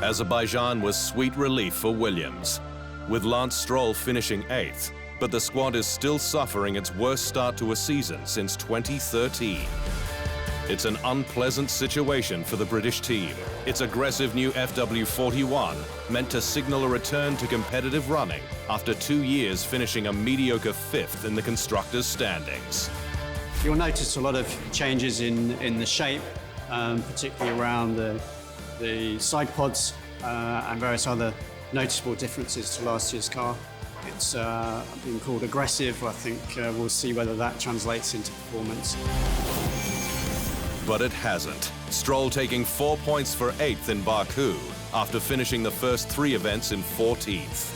Azerbaijan was sweet relief for Williams, with Lance Stroll finishing 8th, but the squad is still suffering its worst start to a season since 2013. It's an unpleasant situation for the British team. Its aggressive new FW41 meant to signal a return to competitive running after 2 years finishing a mediocre 5th in the constructors' standings. You'll notice a lot of changes in the shape, particularly around the side pods and various other noticeable differences to last year's car. It's been called aggressive. I think we'll see whether that translates into performance. But it hasn't. Stroll taking 4 points for 8th in Baku after finishing the first 3 events in 14th.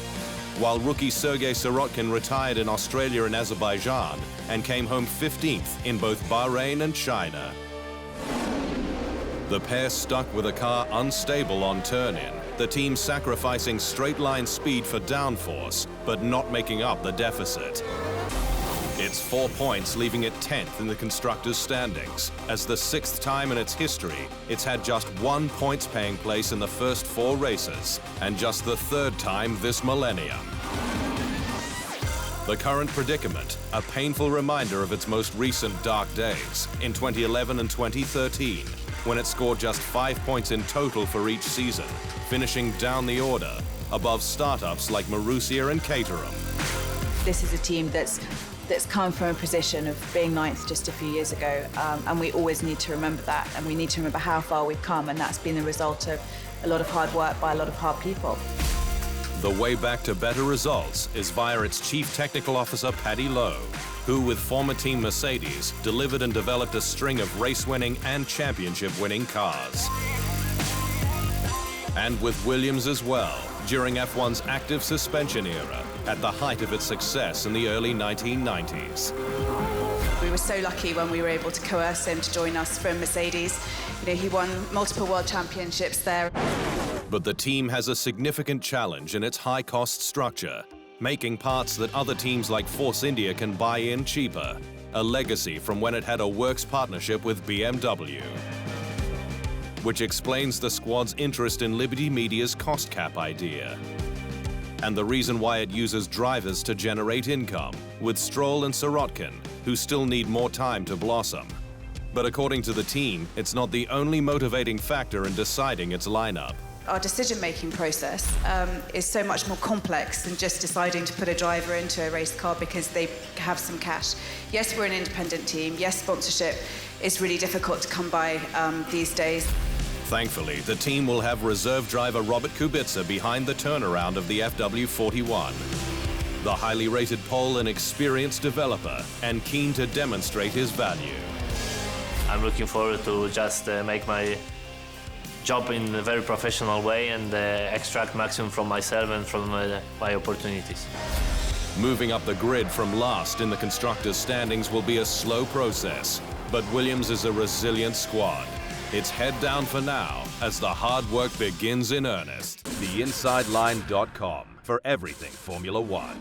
While rookie Sergei Sirotkin retired in Australia and Azerbaijan and came home 15th in both Bahrain and China. The pair stuck with a car unstable on turn-in, the team sacrificing straight-line speed for downforce, but not making up the deficit. It's 4 points, leaving it 10th in the constructors' standings. As the 6th time in its history, it's had just 1 points-paying place in the first 4 races, and just the 3rd time this millennium. The current predicament, a painful reminder of its most recent dark days in 2011 and 2013, when it scored just 5 points in total for each season, finishing down the order, above startups like Marussia and Caterham. This is a team that's come from a position of being 9th just a few years ago, and we always need to remember that, and we need to remember how far we've come, and that's been the result of a lot of hard work by a lot of hard people. The way back to better results is via its Chief Technical Officer, Paddy Lowe, who, with former team Mercedes, delivered and developed a string of race-winning and championship-winning cars. And with Williams as well, during F1's active suspension era, at the height of its success in the early 1990s. We were so lucky when we were able to coerce him to join us from Mercedes. You know, he won multiple world championships there. But the team has a significant challenge in its high-cost structure, making parts that other teams like Force India can buy in cheaper, a legacy from when it had a works partnership with BMW. Which explains the squad's interest in Liberty Media's cost cap idea, and the reason why it uses drivers to generate income, with Stroll and Sirotkin, who still need more time to blossom. But according to the team, it's not the only motivating factor in deciding its lineup. Our decision-making process is so much more complex than just deciding to put a driver into a race car because they have some cash. Yes, we're an independent team. Yes, sponsorship is really difficult to come by these days. Thankfully, the team will have reserve driver Robert Kubica behind the turnaround of the FW41. The highly rated Pole, an experienced developer and keen to demonstrate his value. I'm looking forward to just make my job in a very professional way and extract maximum from myself and from my opportunities. Moving up the grid from last in the constructors' standings will be a slow process, but Williams is a resilient squad. It's head down for now as the hard work begins in earnest. TheInsideLine.com for everything Formula One.